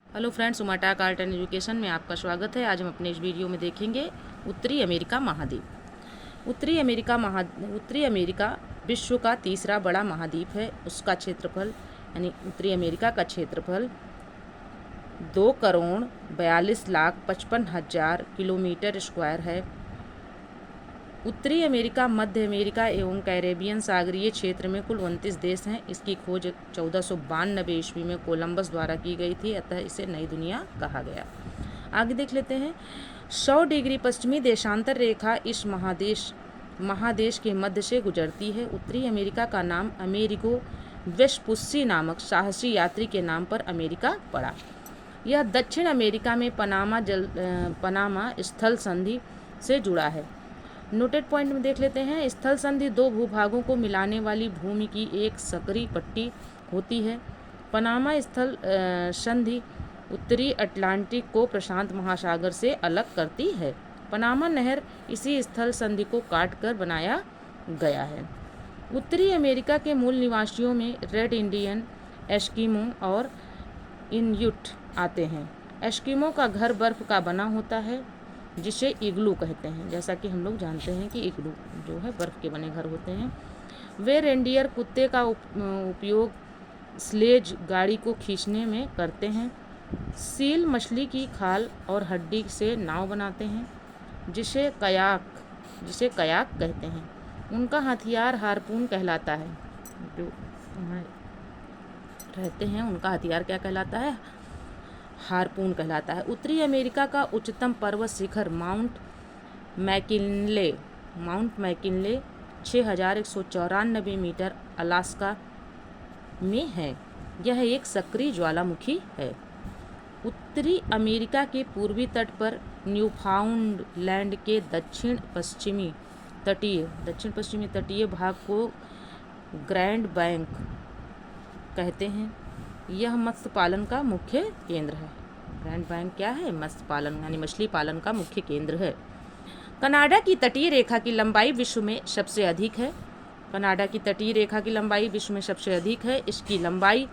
Hello friends, उमाटाक art and education में आपका स्वागत है। आज हम अपने इस वीडियो में देखेंगे उत्तरी अमेरिका महाद्वीप। उत्तरी अमेरिका विश्व का तीसरा बड़ा महाद्वीप है। उसका क्षेत्रफल यानी उत्तरी अमेरिका का क्षेत्रफल 2,42,55,000 किलोमीटर स्क्वायर है। उत्तरी अमेरिका, मध्य अमेरिका एवं कैरेबियन सागरीय क्षेत्र में कुल 29 देश हैं। इसकी खोज 1492 ईस्वी में कोलंबस द्वारा की गई थी, अतः इसे नई दुनिया कहा गया। आगे देख लेते हैं। 100 डिग्री पश्चिमी देशांतर रेखा इस महादेश के मध्य से गुजरती है। उत्तरी अमेरिका का नाम अमेरिगो वेस्पुस्सी नामक साहसी यात्री के नाम पर अमेरिका पड़ा। यह दक्षिण अमेरिका में पनामा स्थल संधि से जुड़ा है। नोटेड पॉइंट में देख लेते हैं। स्थल संधि दो भूभागों को मिलाने वाली भूमि की एक सकरी पट्टी होती है। पनामा स्थल संधि उत्तरी अटलांटिक को प्रशांत महासागर से अलग करती है। पनामा नहर इसी स्थल संधि को काटकर बनाया गया है। उत्तरी अमेरिका के मूल निवासियों में रेड इंडियन, एस्किमो और इन्यूट आते हैं। एस्किमो का घर बर्फ का बना होता है, जिसे इग्लू कहते हैं। जैसा कि हम लोग जानते हैं कि इग्लू जो है बर्फ़ के बने घर होते हैं। वे रेंडियर कुत्ते का उपयोग स्लेज गाड़ी को खींचने में करते हैं। सील मछली की खाल और हड्डी से नाव बनाते हैं, जिसे कयाक कहते हैं। उनका हथियार हारपून कहलाता है। जो रहते हैं उनका हथियार क्या कहलाता है? हारपून कहलाता है। उत्तरी अमेरिका का उच्चतम पर्वत शिखर माउंट मैकिनले 6,194 मीटर अलास्का में है। यह एक सक्रिय ज्वालामुखी है। उत्तरी अमेरिका के पूर्वी तट पर न्यूफाउंडलैंड के दक्षिण पश्चिमी तटीय भाग को ग्रैंड बैंक कहते हैं। यह मत्स्य पालन का मुख्य केंद्र है। ग्रैंड बैंक क्या है? मत्स्य पालन यानी मछली पालन का मुख्य केंद्र है। कनाडा की तटीय रेखा की लंबाई विश्व में सबसे अधिक है। कनाडा की तटीय रेखा की लंबाई विश्व में सबसे अधिक है। इसकी लंबाई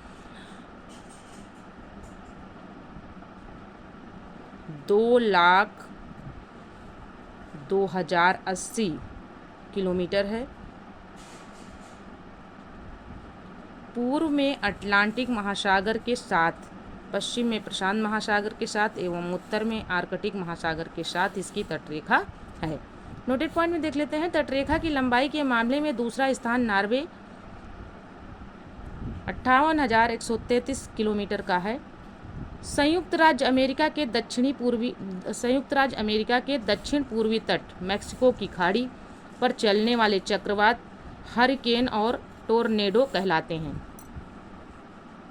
2,02,080 किलोमीटर है। पूर्व में अटलांटिक महासागर के साथ, पश्चिम में प्रशांत महासागर के साथ एवं उत्तर में आर्कटिक महासागर के साथ इसकी तटरेखा है। नोटेड पॉइंट में देख लेते हैं। तटरेखा की लंबाई के मामले में दूसरा स्थान नॉर्वे 58,133 किलोमीटर का है। संयुक्त राज्य अमेरिका के दक्षिण पूर्वी तट मैक्सिको की खाड़ी पर चलने वाले चक्रवात हरिकेन और टोर्नेडो कहलाते हैं।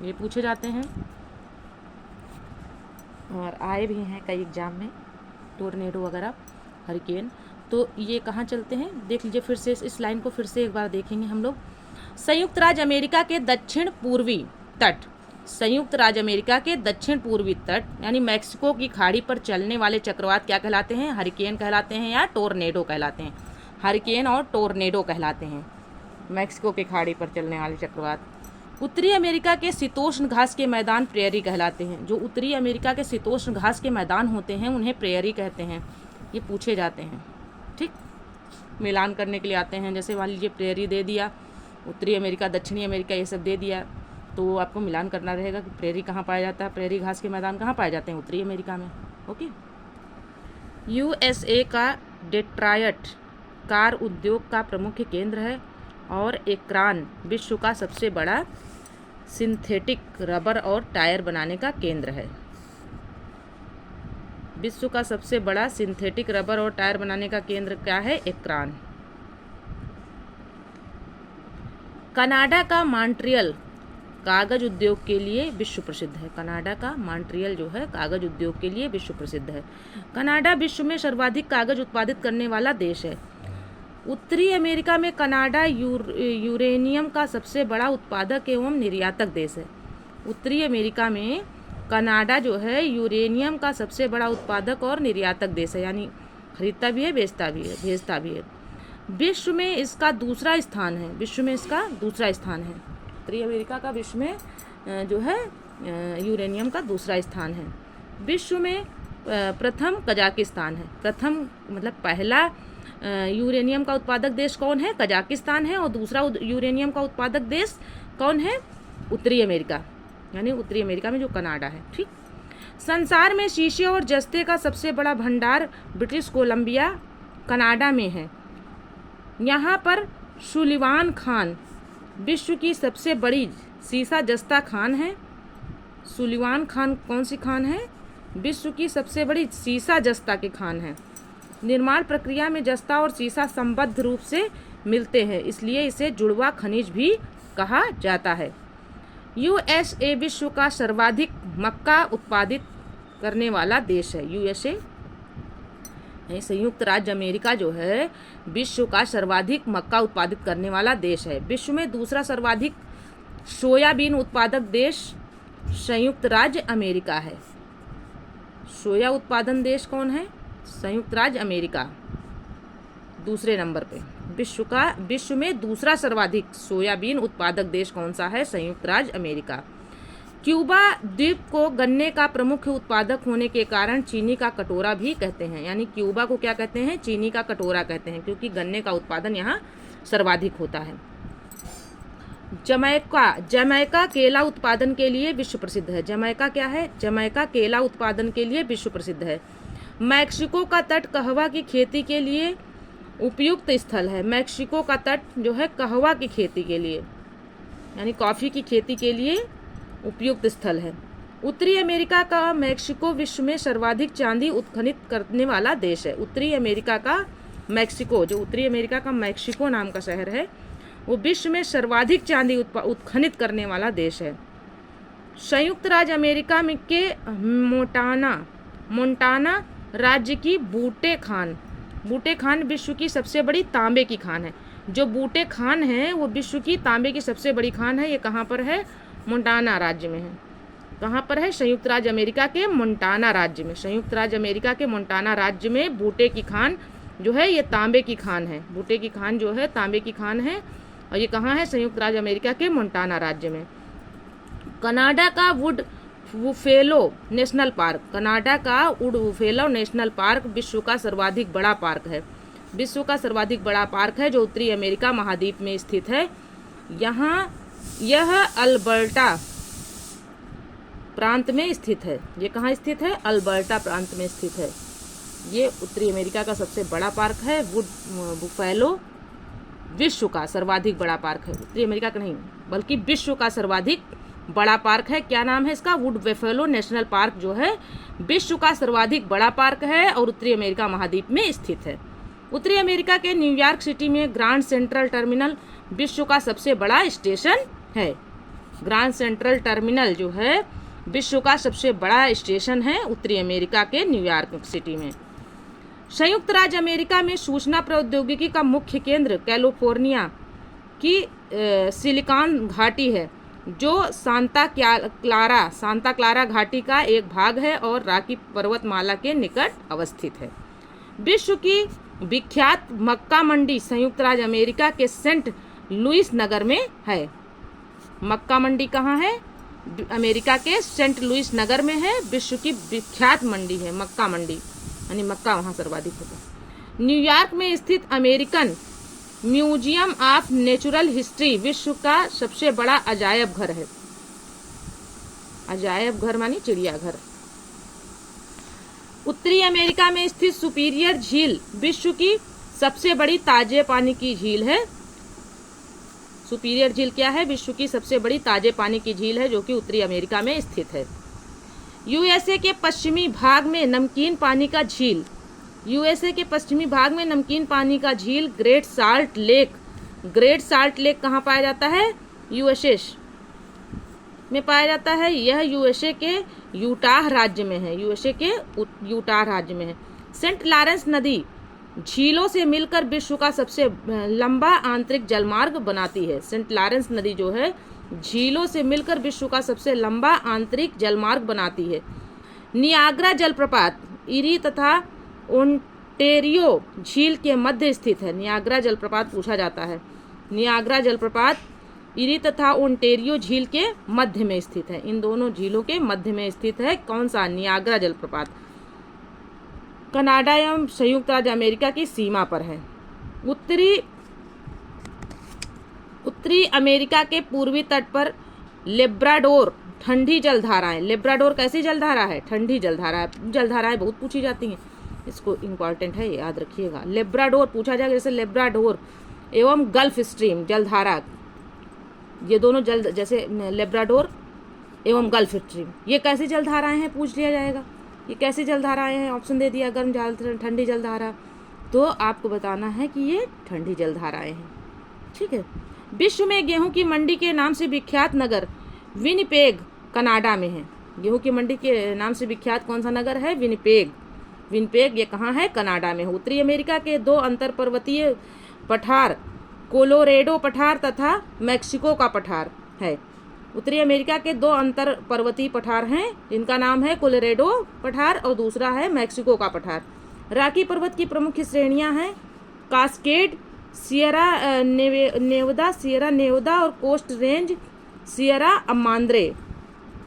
ये पूछे जाते हैं और आए भी हैं कई एग्जाम में, टोर्नेडो वगैरह, हरिकेन। तो ये कहाँ चलते हैं देख लीजिए फिर से। इस लाइन को फिर से एक बार देखेंगे हम लोग। संयुक्त राज्य अमेरिका के दक्षिण पूर्वी तट यानी मैक्सिको की खाड़ी पर चलने वाले चक्रवात क्या कहलाते हैं? हरिकेन कहलाते हैं या टोर्नेडो कहलाते हैं। हरिकेन और टोर्नेडो कहलाते हैं मैक्सिको की खाड़ी पर चलने वाले चक्रवात। उत्तरी अमेरिका के शीतोष्ण घास के मैदान प्रेयरी कहलाते हैं। जो उत्तरी अमेरिका के शीतोष्ण घास के मैदान होते हैं उन्हें प्रेयरी कहते हैं। ये पूछे जाते हैं, ठीक, मिलान करने के लिए आते हैं। जैसे मान लीजिए प्रेयरी दे दिया, उत्तरी अमेरिका, दक्षिणी अमेरिका ये सब दे दिया, तो आपको मिलान करना रहेगा कि प्रेयरी कहाँ पाया जाता है, प्रेयरी घास के मैदान कहाँ पाए जाते हैं? उत्तरी अमेरिका में। ओके। USA का डेट्रॉयट कार उद्योग का प्रमुख केंद्र है और एक्रान विश्व का सबसे बड़ा सिंथेटिक रबर और टायर बनाने का केंद्र है। विश्व का सबसे बड़ा सिंथेटिक रबर और टायर बनाने का केंद्र क्या है? एक्रान। कनाडा का मॉन्ट्रियल कागज उद्योग के लिए विश्व प्रसिद्ध है। कनाडा का मॉन्ट्रियल जो है कागज उद्योग के लिए विश्व प्रसिद्ध है। कनाडा विश्व में सर्वाधिक कागज उत्पादित करने वाला देश है। उत्तरी अमेरिका में कनाडा यूरेनियम का सबसे बड़ा उत्पादक एवं निर्यातक देश है। उत्तरी अमेरिका में कनाडा जो है यूरेनियम का सबसे बड़ा उत्पादक और निर्यातक देश है, यानी खरीदता भी है, भेजता भी है। विश्व में इसका दूसरा स्थान है। उत्तरी अमेरिका का विश्व में जो है यूरेनियम का दूसरा स्थान है। विश्व में प्रथम कजाकिस्तान है। प्रथम मतलब पहला यूरेनियम का उत्पादक देश कौन है? कजाकिस्तान है। और दूसरा यूरेनियम का उत्पादक देश कौन है? उत्तरी अमेरिका, यानी उत्तरी अमेरिका में जो कनाडा है। ठीक। संसार में शीशे और जस्ते का सबसे बड़ा भंडार ब्रिटिश कोलंबिया कनाडा में है। यहाँ पर सुलिवान खान विश्व की सबसे बड़ी सीसा जस्ता खान है। सुलिवान खान कौन सी खान है? विश्व की सबसे बड़ी सीसा जस्ता के खान है। निर्माण प्रक्रिया में जस्ता और सीसा संबद्ध रूप से मिलते हैं, इसलिए इसे जुड़वा खनिज भी कहा जाता है। यूएसए विश्व का सर्वाधिक मक्का उत्पादित करने वाला देश है। यूएसए संयुक्त राज्य अमेरिका जो है विश्व का सर्वाधिक मक्का उत्पादित करने वाला देश है। विश्व में दूसरा सर्वाधिक सोयाबीन उत्पादक देश संयुक्त राज्य अमेरिका है। सोया उत्पादन देश कौन है? संयुक्त राज्य अमेरिका दूसरे नंबर पे। विश्व में दूसरा सर्वाधिक सोयाबीन उत्पादक देश कौन सा है? संयुक्त राज्य अमेरिका। क्यूबा द्वीप को गन्ने का प्रमुख उत्पादक होने के कारण चीनी का कटोरा भी कहते हैं। यानी क्यूबा को क्या कहते हैं? चीनी का कटोरा कहते हैं, क्योंकि गन्ने का उत्पादन यहाँ सर्वाधिक होता है। जमैका केला उत्पादन के लिए विश्व प्रसिद्ध है। जमैका क्या है? जमैका केला उत्पादन के लिए विश्व प्रसिद्ध है। मैक्सिको का तट कहवा की खेती के लिए उपयुक्त स्थल है। मैक्सिको का तट जो है कहवा की खेती के लिए, यानी कॉफ़ी की खेती के लिए उपयुक्त स्थल है। उत्तरी अमेरिका का मैक्सिको विश्व में सर्वाधिक चांदी उत्खनित करने वाला देश है। उत्तरी अमेरिका का मैक्सिको, जो उत्तरी अमेरिका का मैक्सिको नाम का शहर है, वो विश्व में सर्वाधिक चांदी उत्खनित करने वाला देश है। संयुक्त राज्य अमेरिका में के मोंटाना राज्य की बूटे खान विश्व की सबसे बड़ी तांबे की खान है। जो बूटे खान है वो विश्व की तांबे की सबसे बड़ी खान है। ये कहाँ पर है? मोंटाना राज्य में है। कहाँ पर है? संयुक्त राज्य अमेरिका के मोंटाना राज्य में। संयुक्त राज्य अमेरिका के मोंटाना राज्य में बूटे की खान जो है ये तांबे की खान है। बूटे की खान जो है तांबे की खान है, और ये कहाँ है? संयुक्त राज्य अमेरिका के मोंटाना राज्य में। कनाडा का would buffalo national park. Canada का वुड बुफेलो नेशनल पार्क विश्व का सर्वाधिक बड़ा पार्क है। विश्व का सर्वाधिक बड़ा पार्क है, जो उत्तरी अमेरिका महाद्वीप में स्थित है। यह अल्बर्टा प्रांत में स्थित है। ये कहाँ स्थित है? अल्बर्टा प्रांत में स्थित है। ये उत्तरी अमेरिका का सबसे बड़ा पार्क है। वुड बुफेलो विश्व का सर्वाधिक बड़ा पार्क है। उत्तरी अमेरिका का नहीं, बल्कि विश्व का सर्वाधिक बड़ा पार्क है। क्या नाम है इसका? वुड बुफेलो नेशनल पार्क जो है विश्व का सर्वाधिक बड़ा पार्क है और उत्तरी अमेरिका महाद्वीप में स्थित है। उत्तरी अमेरिका के न्यूयॉर्क सिटी में ग्रांड सेंट्रल टर्मिनल विश्व का सबसे बड़ा स्टेशन है। ग्रांड सेंट्रल टर्मिनल जो है विश्व का सबसे बड़ा स्टेशन है उत्तरी अमेरिका के न्यूयॉर्क सिटी में। संयुक्त राज्य अमेरिका में सूचना प्रौद्योगिकी का मुख्य केंद्र कैलिफोर्निया की सिलिकॉन घाटी है, जो सांता क्लारा घाटी का एक भाग है और रॉकी पर्वतमाला के निकट अवस्थित है। विश्व की विख्यात मक्का मंडी संयुक्त राज्य अमेरिका के सेंट लुइस नगर में है। मक्का मंडी कहाँ है? अमेरिका के सेंट लुइस नगर में है। विश्व की विख्यात मंडी है मक्का मंडी, यानी मक्का वहाँ सर्वाधिक होता है। न्यूयॉर्क में स्थित American museum of natural history विश्व का सबसे बड़ा अजायब घर है। अजायब घर मानी चिड़ियाघर। उत्तरी अमेरिका में स्थित सुपीरियर झील विश्व की सबसे बड़ी ताजे पानी की झील है। सुपीरियर झील क्या है? विश्व की सबसे बड़ी ताजे पानी की झील है, जो कि उत्तरी अमेरिका में स्थित है। यूएसए के पश्चिमी भाग में नमकीन पानी का झील। यूएसए के पश्चिमी भाग में नमकीन पानी का झील great salt lake. Great salt lake कहाँ पाया जाता है? यूएसए में पाया जाता है। यह यूएसए के यूटाह राज्य में है। यूएसए के यूटाह राज्य में है। सेंट लॉरेंस नदी झीलों से मिलकर विश्व का सबसे लंबा आंतरिक जलमार्ग बनाती है। सेंट लॉरेंस नदी जो है झीलों से मिलकर विश्व का सबसे लंबा आंतरिक जलमार्ग बनाती है। नियाग्रा जलप्रपात इरी तथा ओंटेरियो झील के मध्य स्थित है। नियाग्रा जलप्रपात पूछा जाता है। नियाग्रा जलप्रपात इरी तथा ओंटेरियो झील के मध्य में स्थित है। इन दोनों झीलों के मध्य में स्थित है कौन सा? नियाग्रा जलप्रपात। कनाडा एवं संयुक्त राज्य अमेरिका की सीमा पर है। उत्तरी अमेरिका के पूर्वी तट पर लेब्राडोर ठंडी जलधाराएं। लेब्राडोर कैसी जलधारा है? ठंडी जलधारा है। जलधाराएं बहुत पूछी जाती हैं, इसको इम्पॉर्टेंट है, याद रखिएगा। लेब्राडोर पूछा जाएगा, जैसे लेब्राडोर एवं गल्फ स्ट्रीम जलधारा, ये दोनों जल, जैसे लेब्राडोर एवं गल्फ स्ट्रीम, ये कैसी जलधाराएं हैं पूछ लिया जाएगा। ये कैसी जलधाराएं हैं? ऑप्शन दे दिया, गर्म जल, ठंडी जलधारा, तो आपको बताना है कि ये ठंडी जलधाराएं हैं। ठीक है। विश्व में गेहूं की मंडी के नाम से विख्यात नगर विनिपेग कनाडा में है। गेहूं की मंडी के नाम से विख्यात कौन सा नगर है? विनिपेग। विनिपेग ये कहाँ है? कनाडा में है। उत्तरी अमेरिका के दो अंतर पर्वतीय पठार कोलोरेडो पठार तथा मैक्सिको का पठार है। उत्तरी अमेरिका के दो अंतर पर्वतीय पठार हैं, जिनका नाम है कोलोरेडो पठार और दूसरा है मैक्सिको का पठार। रॉकी पर्वत की प्रमुख श्रेणियां हैं कास्केड, सियरा नेवदा और coast range, Sierra Madre.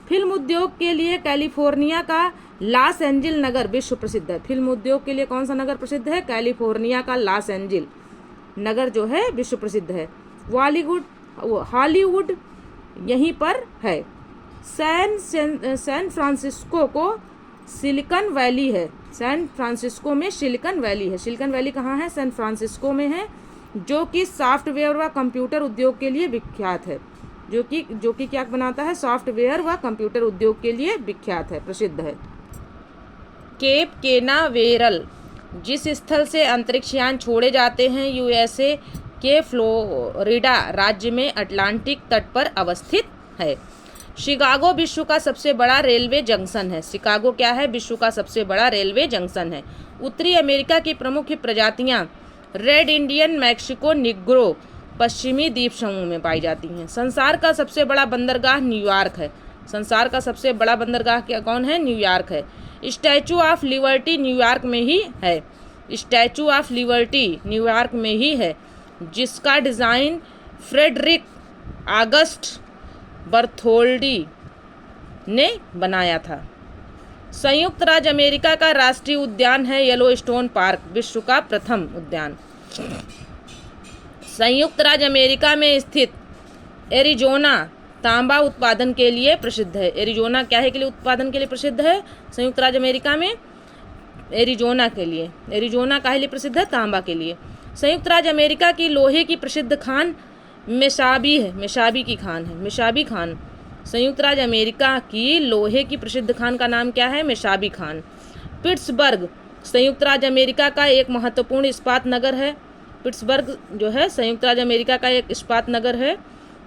Film उद्योग के लिए कैलिफोर्निया का लॉस एंजिल नगर विश्व प्रसिद्ध है। फिल्म उद्योग के लिए कौन सा नगर प्रसिद्ध है? कैलिफोर्निया का लॉस एंजिल नगर जो है विश्व प्रसिद्ध है। हॉलीवुड यहीं पर है। सैन फ्रांसिस्को को सिलिकॉन वैली है। सैन फ्रांसिस्को में सिलिकॉन वैली है। सिलिकॉन वैली कहाँ है? सैन फ्रांसिस्को में है, जो कि सॉफ्टवेयर व कंप्यूटर उद्योग के लिए विख्यात है। जो कि क्या बनाता है? सॉफ्टवेयर व कंप्यूटर उद्योग के लिए विख्यात है, प्रसिद्ध है। केप केनावेरल जिस स्थल से अंतरिक्ष यान छोड़े जाते हैं, यूएसए के फ्लोरिडा राज्य में अटलांटिक तट पर अवस्थित है। शिकागो विश्व का सबसे बड़ा रेलवे जंक्शन है। शिकागो क्या है? विश्व का सबसे बड़ा रेलवे जंक्शन है। उत्तरी अमेरिका की प्रमुख प्रजातियां रेड इंडियन, मैक्सिको निग्रो पश्चिमी द्वीप समूह में पाई जाती हैं। संसार का सबसे बड़ा बंदरगाह न्यूयॉर्क है। संसार का सबसे बड़ा बंदरगाह क्या कौन है? न्यूयॉर्क है। स्टैचू ऑफ लिबर्टी न्यूयॉर्क में ही है। स्टैचू ऑफ लिबर्टी न्यूयॉर्क में ही है, जिसका डिज़ाइन फ्रेडरिक ऑगस्ट बर्थोल्डी ने बनाया था। संयुक्त राज्य अमेरिका का राष्ट्रीय उद्यान है येलोस्टोन पार्क, विश्व का प्रथम उद्यान। संयुक्त राज्य अमेरिका में स्थित एरिजोना तांबा उत्पादन के लिए प्रसिद्ध है। एरिजोना क्या है के लिए उत्पादन के लिए प्रसिद्ध है? संयुक्त राज्य अमेरिका में एरिजोना के लिए। एरिजोना काहे लिए प्रसिद्ध है? तांबा के लिए। संयुक्त राज्य अमेरिका की लोहे की प्रसिद्ध खान मेसाबी है। मेसाबी की खान है, मेसाबी खान। संयुक्त राज्य अमेरिका की लोहे की प्रसिद्ध खान का नाम क्या है? मेसाबी खान। पिट्सबर्ग संयुक्त राज्य अमेरिका का एक महत्वपूर्ण इस्पात नगर है। पिट्सबर्ग जो है संयुक्त राज्य अमेरिका का एक इस्पात नगर है।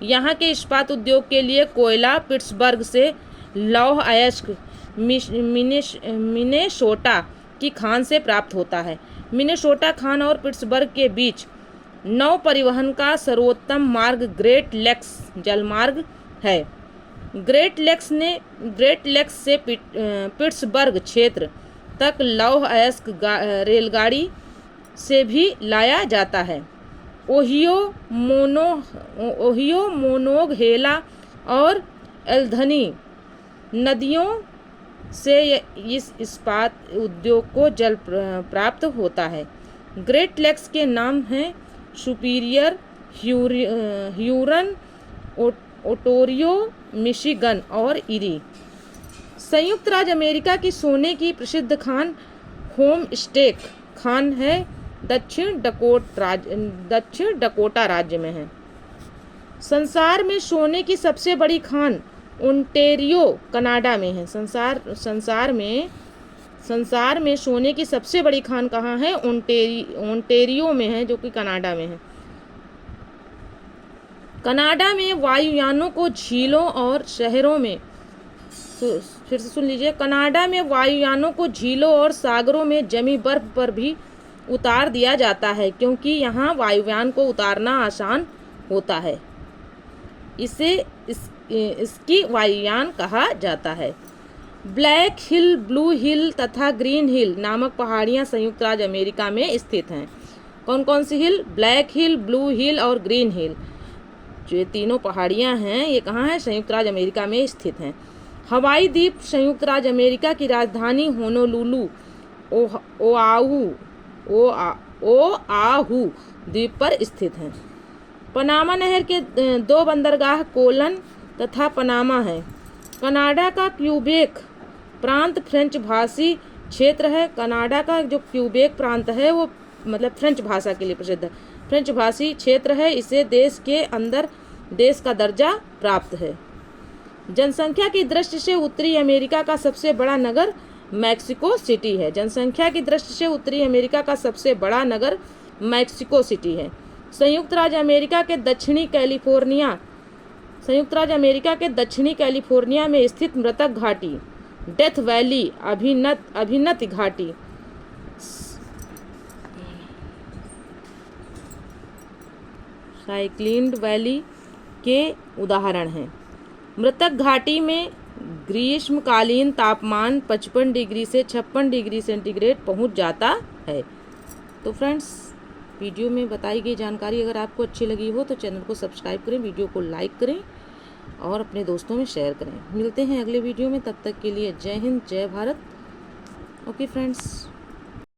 यहाँ के इस्पात उद्योग के लिए कोयला पिट्सबर्ग से लौह अयस्क मिनेसोटा की खान से प्राप्त होता है। मिनेसोटा खान और पिट्सबर्ग के बीच नौ परिवहन का सर्वोत्तम मार्ग ग्रेट लेक्स जलमार्ग है। ग्रेट लेक्स से पिट्सबर्ग क्षेत्र तक लौह अयस्क रेलगाड़ी से भी लाया जाता है। ओहियो मोनोगहेला और एल्धनी नदियों से इस इस्पात उद्योग को जल प्राप्त होता है। ग्रेट लेक्स के नाम हैं सुपीरियर, ह्यूरन, ओटोरियो, मिशिगन और इरी। संयुक्त राज्य अमेरिका की सोने की प्रसिद्ध खान होमस्टेक खान है, दक्षिण डकोटा राज्य में है। संसार में सोने की सबसे बड़ी खान ओंटेरियो कनाडा में है। संसार में सोने की सबसे बड़ी खान कहाँ है? ओंटेरियो में है, जो कि कनाडा में है। कनाडा में वायुयानों को झीलों और शहरों में, फिर से सुन लीजिए, कनाडा में वायुयानों को झीलों और सागरों में जमी बर्फ पर भी उतार दिया जाता है, क्योंकि यहाँ वायुयान को उतारना आसान होता है। इसकी वायुयान कहा जाता है। ब्लैक हिल, ब्लू हिल तथा ग्रीन हिल नामक पहाड़ियाँ संयुक्त राज्य अमेरिका में स्थित हैं। कौन कौन सी हिल? ब्लैक हिल, ब्लू हिल और ग्रीन हिल। जो ये तीनों पहाड़ियाँ हैं ये कहाँ हैं? संयुक्त राज्य अमेरिका में स्थित हैं। हवाई द्वीप संयुक्त राज्य अमेरिका की राजधानी होनोलुलु ओआहू द्वीप पर स्थित हैं। पनामा नहर के 2 बंदरगाह कोलन तथा पनामा हैं। कनाडा का क्यूबेक प्रांत फ्रेंच भाषी क्षेत्र है। कनाडा का जो क्यूबेक प्रांत है वो मतलब फ्रेंच भाषा के लिए प्रसिद्ध है। फ्रेंच भाषी क्षेत्र है। इसे देश के अंदर देश का दर्जा प्राप्त है। जनसंख्या की दृष्टि से उत्तरी अमेरिका का सबसे बड़ा नगर मैक्सिको सिटी है। जनसंख्या की दृष्टि से उत्तरी अमेरिका का सबसे बड़ा नगर मैक्सिको सिटी है। संयुक्त राज्य अमेरिका के दक्षिणी कैलिफोर्निया में स्थित मृतक घाटी डेथ वैली अभिनत घाटी साइक्लिंड वैली के उदाहरण हैं। मृतक घाटी में ग्रीष्मकालीन तापमान 55 डिग्री से 56 डिग्री सेंटीग्रेड पहुंच जाता है। तो फ्रेंड्स, वीडियो में बताई गई जानकारी अगर आपको अच्छी लगी हो तो चैनल को सब्सक्राइब करें, वीडियो को लाइक करें और अपने दोस्तों में शेयर करें। मिलते हैं अगले वीडियो में, तब तक के लिए जय हिंद, जय भारत। Okay friends.